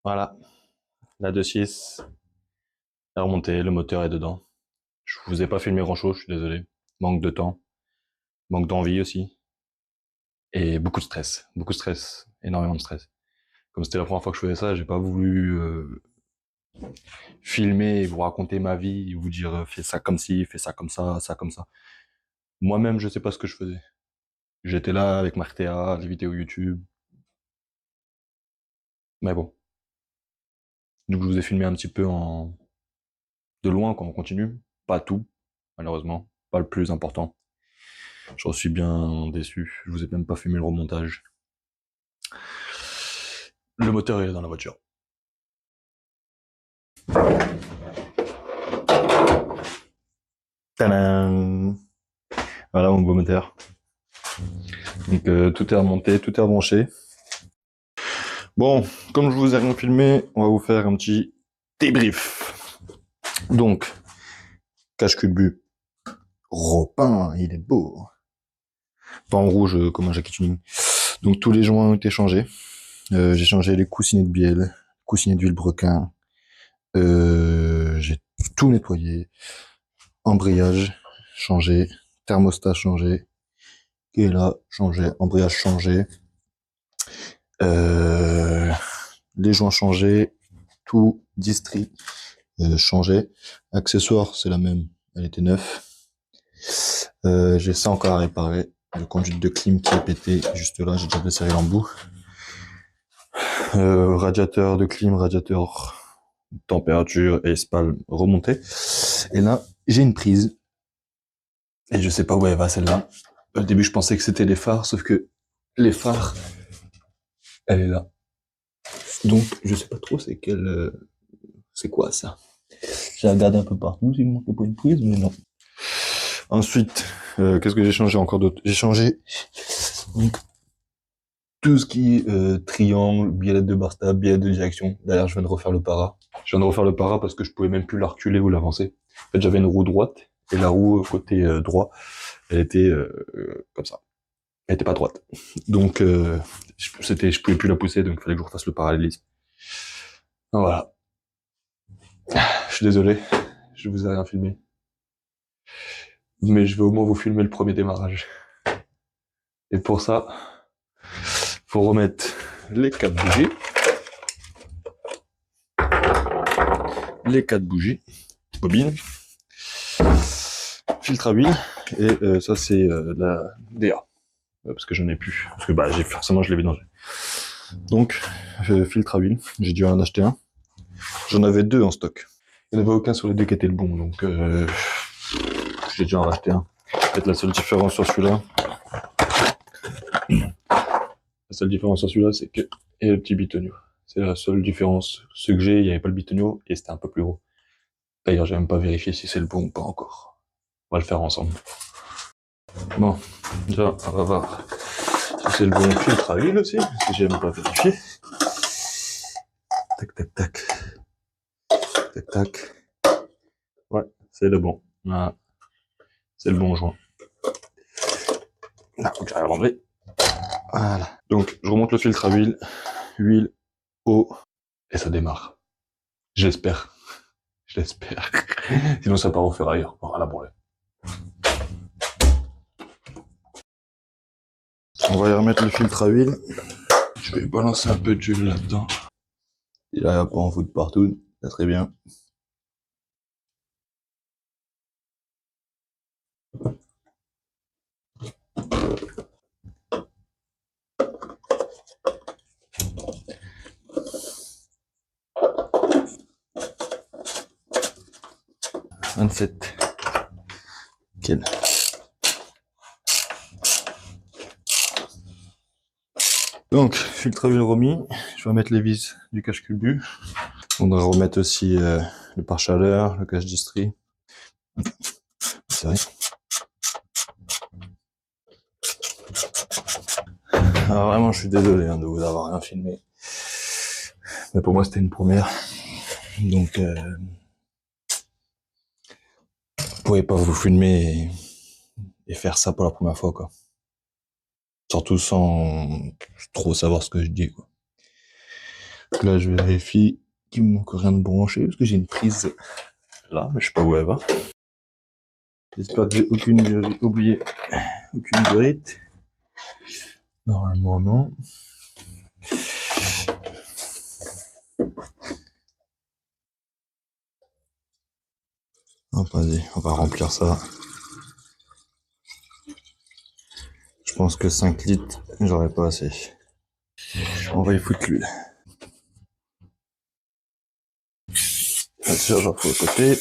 Voilà, la 2.6 est remontée, le moteur est dedans. Je vous ai pas filmé grand chose, je suis désolé. Manque de temps, manque d'envie aussi. Et beaucoup de stress, énormément de stress. Comme c'était la première fois que je faisais ça, j'ai pas voulu filmer et vous raconter ma vie, et vous dire fais ça comme ci, fais ça comme ça. Moi-même, je sais pas ce que je faisais. J'étais là avec ma RTA, les vidéos YouTube. Mais bon. Donc je vous ai filmé un petit peu de loin quand on continue. Pas tout, malheureusement. Pas le plus important. J'en suis bien déçu. Je vous ai même pas filmé le remontage. Le moteur est dans la voiture. Tadam! Voilà mon beau moteur. Donc tout est remonté, tout est rebranché. Bon, comme je vous ai rien filmé, on va vous faire un petit débrief. Donc, cache culbu, repeint, il est beau. Pas en rouge comme un Jackie Tuning. Donc tous les joints ont été changés. J'ai changé les coussinets de bielle, coussinets d'huile brequin. J'ai tout nettoyé. Embrayage changé, thermostat changé, et là changé, embrayage changé, les joints changés, tout distri changé. Accessoires c'est la même, elle était neuve. J'ai ça encore à réparer. Le conduite de clim qui est pété juste là, j'ai déjà desserré l'embout. Radiateur de clim, radiateur température et spalme remonté. Et là, j'ai une prise. Et je sais pas où elle va celle-là. Au début, je pensais que c'était les phares, sauf que les phares, elle est là. Donc, je sais pas trop c'est quelle, c'est quoi ça. J'ai regardé un peu partout s'il manquait pas une prise, mais non. Ensuite, qu'est-ce que j'ai changé encore d'autre? J'ai changé donc, tout ce qui est triangle, biellette de bar stable, biellette de direction. D'ailleurs, je viens de refaire le para. Je viens de refaire le para parce que je pouvais même plus la reculer ou l'avancer. En fait, j'avais une roue droite et la roue côté droit, elle était comme ça. Elle était pas droite. Donc, je pouvais plus la pousser, donc il fallait que je refasse le parallélisme. Voilà. Je suis désolé, je vous ai rien filmé. Mais je vais au moins vous filmer le premier démarrage. Et pour ça, faut remettre les 4 bougies. Les 4 bougies. Bobine. Filtre à huile. Et ça, c'est la DA. Parce que j'en ai plus. Parce que forcément, je l'ai vidangé. Donc, filtre à huile. J'ai dû en acheter un. J'en avais 2 en stock. Il n'y en avait aucun sur les deux qui était le bon. Donc, j'ai dû en racheter un. Peut-être la seule différence sur celui-là. La seule différence sur celui-là, c'est que il y a le petit bitonio. C'est la seule différence. Ce que j'ai, il n'y avait pas le bitonio et c'était un peu plus gros. D'ailleurs, j'ai même pas vérifié si c'est le bon ou pas encore. On va le faire ensemble. Bon, déjà, on va voir si c'est le bon filtre à huile aussi, parce que j'ai même pas vérifié. Tac, tac, tac. Tac, tac. Ouais, c'est le bon. Voilà. C'est le bon joint. Là, faut que j'arrive à l'enlever. Voilà. Donc, je remonte le filtre à huile, eau, et ça démarre. J'espère. Je l'espère. Sinon, ça part au ferrailleur. Voilà, bon. On va y remettre le filtre à huile. Je vais balancer un peu d'huile là-dedans. Il a pas en foutre partout. Ça serait bien. « 27. Quel. Donc, filtre à huile remis. Je vais mettre les vis du cache culbu. On va remettre aussi le pare-chaleur, le cache distri. C'est vrai. Alors vraiment, je suis désolé de vous avoir rien filmé. Mais pour moi, c'était une première. Donc, vous pouvez pas vous filmer et faire ça pour la première fois, quoi. Surtout sans trop savoir ce que je dis, quoi. Donc là, je vérifie qu'il me manque rien de branché, parce que j'ai une prise là, mais je sais pas où elle va. J'espère que j'ai oublié aucune guérite. Normalement, non. Oh, vas-y, on va remplir ça. Je pense que 5 litres, j'aurais pas assez. On va y foutre l'huile. Bien sûr, j'en fous à côté.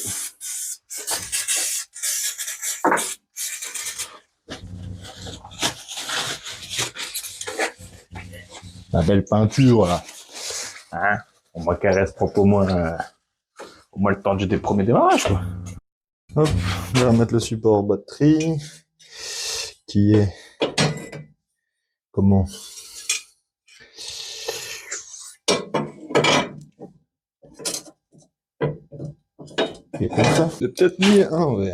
La belle peinture, là. Hein? On voit qu'elle reste propre au moins le temps des premiers démarrages, quoi. Hop, on va mettre le support batterie, qui est, comment? Et comme ça, c'est peut-être mis à l'envers.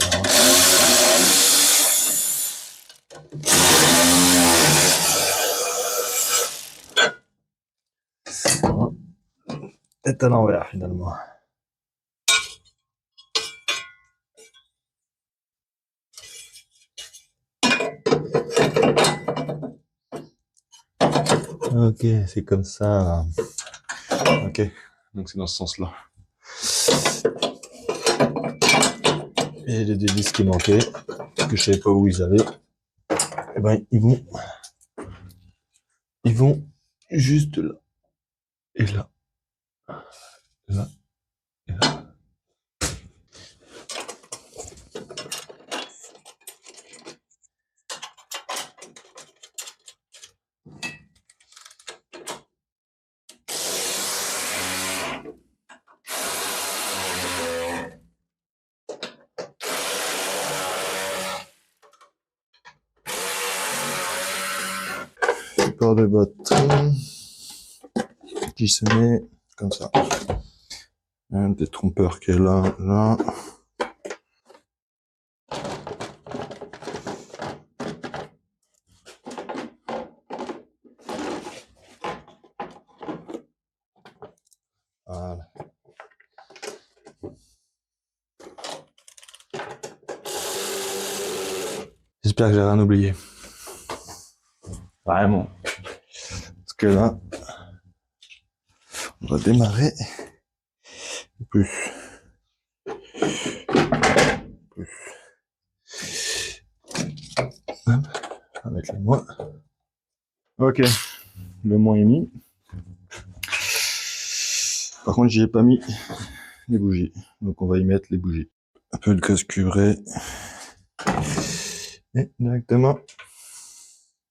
Peut-être à l'envers, finalement. Ok, c'est comme ça. Ok, donc c'est dans ce sens-là. Et les deux disques qui manquaient, que je savais pas où ils allaient, eh ben ils vont juste là et là, là et là. Support de batterie qui se met comme ça. Un détrompeur qui est là, là. Voilà. J'espère que j'ai rien oublié. Vraiment. Parce que là, on va démarrer. Plus. Hop, on va mettre le moins. Ok, le moins est mis. Par contre, j'y ai pas mis les bougies. Donc on va y mettre les bougies. Un peu de gaz cuivré. Et directement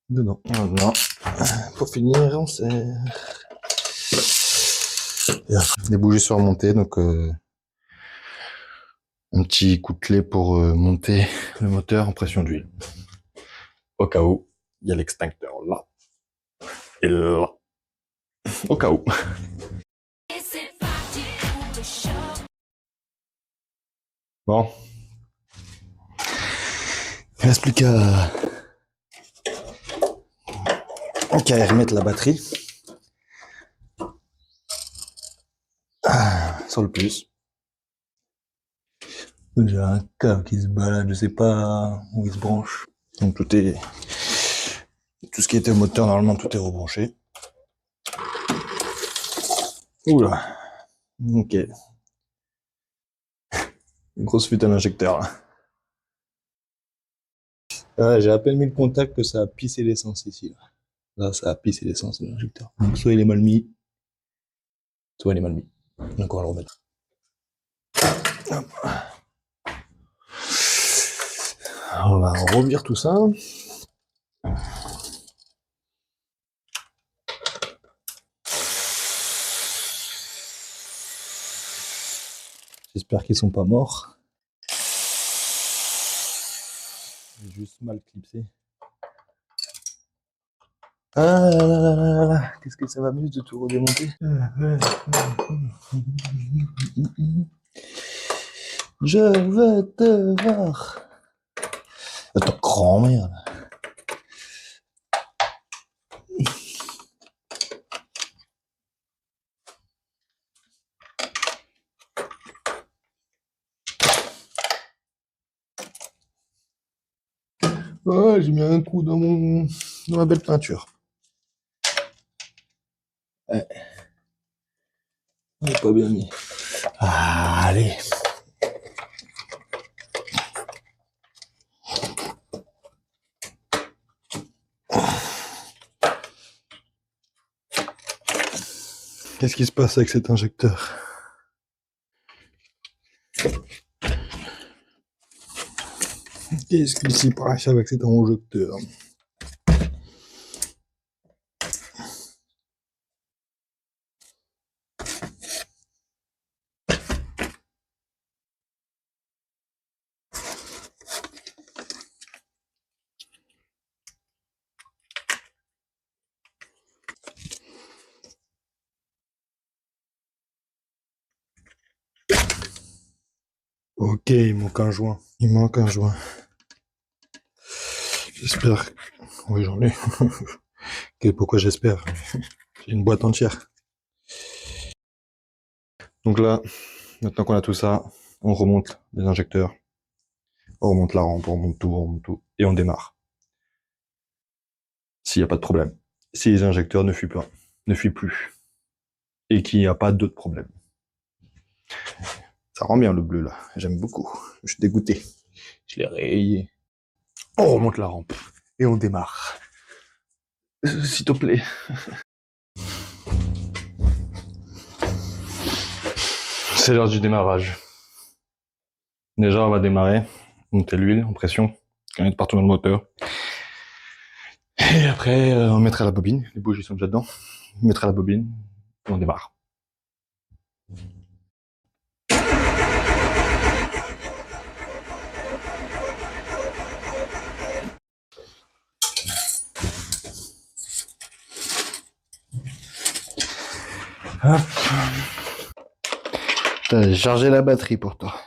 dedans. Voilà. Pour finir, on serre. Les bougies sont remontées, donc un petit coup de clé pour monter le moteur en pression d'huile. Au cas où, il y a l'extincteur là. Et là. Au cas où. Bon. Il reste plus qu'à y remettre la batterie. Sur le plus. J'ai un câble qui se balade, je sais pas où il se branche. Donc tout ce qui était au moteur, normalement tout est rebranché. Oula. Ok. Une grosse fuite à l'injecteur là. Ah, j'ai à peine mis le contact que ça a pissé l'essence ici. Là, ça a pissé l'essence de l'injecteur. Donc soit il est mal mis, soit il est mal mis. Donc on va le remettre. Hop. On va revenir tout ça. J'espère qu'ils sont pas morts. J'ai juste mal clipsé. Ah là là là là là, qu'est-ce que ça m'amuse de tout redémonter. Je veux te voir. Attends, grand-mère. Ouais, j'ai mis un coup dans dans ma belle peinture. Ouais, on est pas bien mis. Ah, allez. Qu'est-ce qui se passe avec cet injecteur? Qu'est-ce qui s'y passe avec cet injecteur? Ok, il manque un joint. Il manque un joint. J'espère. Oui, j'en ai. Pourquoi j'espère? J'ai une boîte entière. Donc là, maintenant qu'on a tout ça, on remonte les injecteurs, on remonte la rampe, on remonte tout, et on démarre. S'il n'y a pas de problème. Si les injecteurs ne fuient plus, et qu'il n'y a pas d'autres problèmes. Ça rend bien le bleu là, j'aime beaucoup. Je suis dégoûté. Je l'ai rayé. On remonte la rampe, et on démarre. S'il te plaît. C'est l'heure du démarrage. Déjà, on va démarrer, monter l'huile en pression, qu'elle est partout dans le moteur. Et après, on mettra la bobine, les bougies sont déjà dedans. On mettra la bobine, et on démarre. Hop. J'ai chargé la batterie pour toi.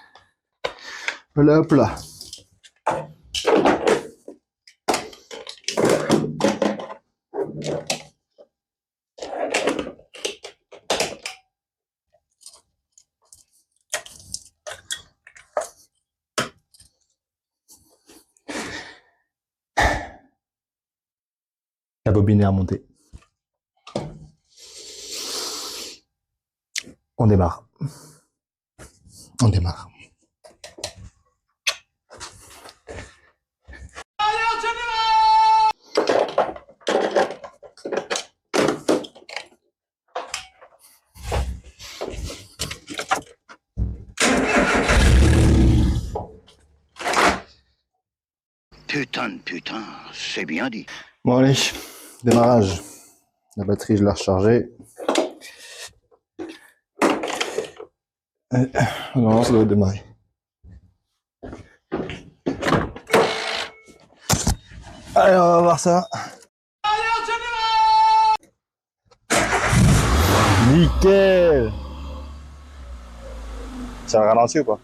Voilà, hop là. La bobine est remontée. On démarre. On démarre. Putain de putain, c'est bien dit. Bon allez, démarrage. La batterie, je l'ai rechargée. Non, ça doit démarrer. Allez, on va voir ça. Nickel. Ça a ralenti ou pas?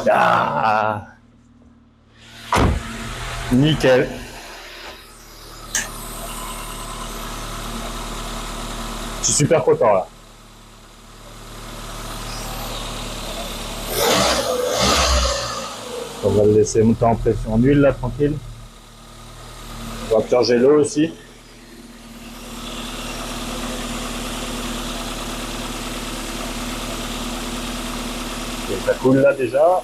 Ah. Nickel. Je suis super content là. On va le laisser monter en pression en huile là, tranquille. On va purger l'eau aussi. Et ça coule là déjà.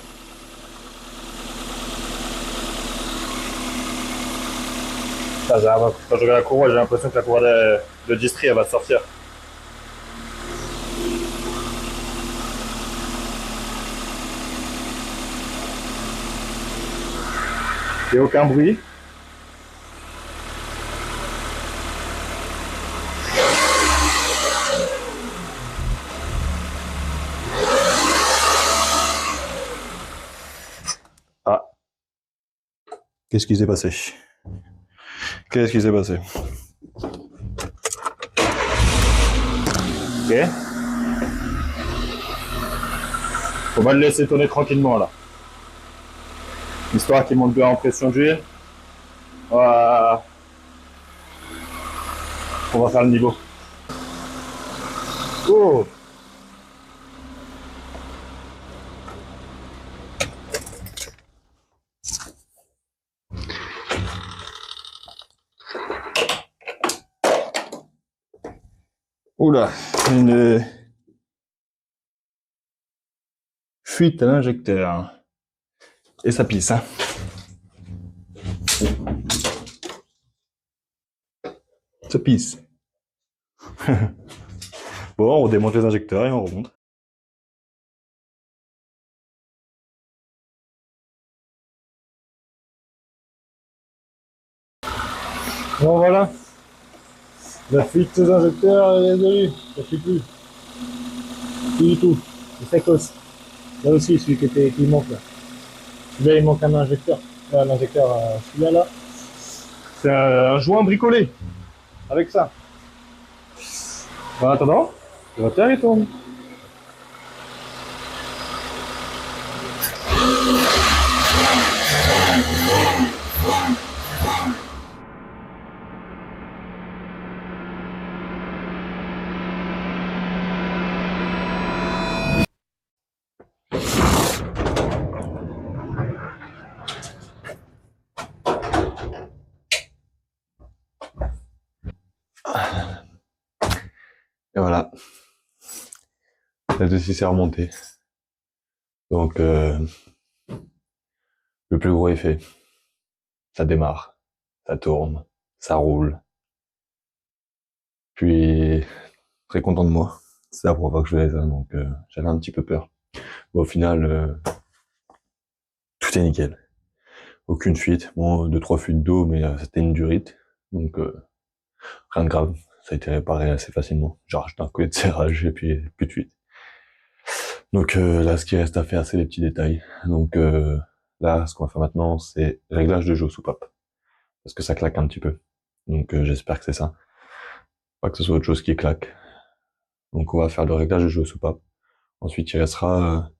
Quand je regarde la courroie, j'ai l'impression que la courroie de distri elle va sortir. Et aucun bruit. Ah. Qu'est-ce qui s'est passé? Qu'est-ce qui s'est passé? Ok. On va le laisser tourner tranquillement là. Histoire qu'il monte bien en pression d'huile. Voilà. On va faire le niveau. Oh! Oula, une fuite à l'injecteur. Et ça pisse, hein. Ça pisse. Bon, on démonte les injecteurs et on remonte. Bon voilà, la fuite des injecteurs est résolue, ça fuit plus. Plus du tout, c'est sécos. Là aussi, celui qui manque là. Celui-là, il manque un injecteur. L'injecteur, celui-là, là, c'est un joint bricolé. Avec ça. En attendant, le moteur il tourne. Et voilà. La 2.6 est remontée. Donc, le plus gros est fait. Ça démarre, ça tourne, ça roule. Puis, très content de moi. C'est la première fois que je faisais ça, donc j'avais un petit peu peur. Bon, au final, tout est nickel. Aucune fuite. Bon, 2-3 fuites d'eau, mais c'était une durite. Donc, rien de grave. Ça a été réparé assez facilement. J'ai rajouté un collet de serrage et puis plus de fuite. Donc là, ce qui reste à faire, c'est les petits détails. Donc là, ce qu'on va faire maintenant, c'est réglage de jeu aux soupapes. Parce que ça claque un petit peu. Donc j'espère que c'est ça. Pas que ce soit autre chose qui claque. Donc on va faire le réglage de jeu aux soupapes. Ensuite, il restera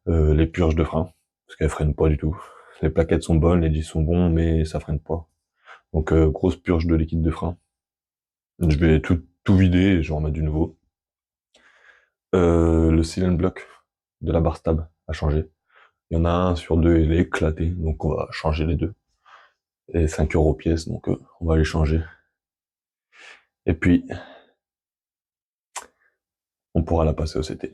les purges de frein. Parce qu'elles freinent pas du tout. Les plaquettes sont bonnes, les disques sont bons, mais ça freine pas. Donc grosse purge de liquide de frein. Je vais tout vider et je vais en mettre du nouveau. Le cylinder block de la barre stab a changé. Il y en a un sur deux, il est éclaté, donc on va changer les deux. Et 5 € pièce, donc on va les changer. Et puis, on pourra la passer au CT.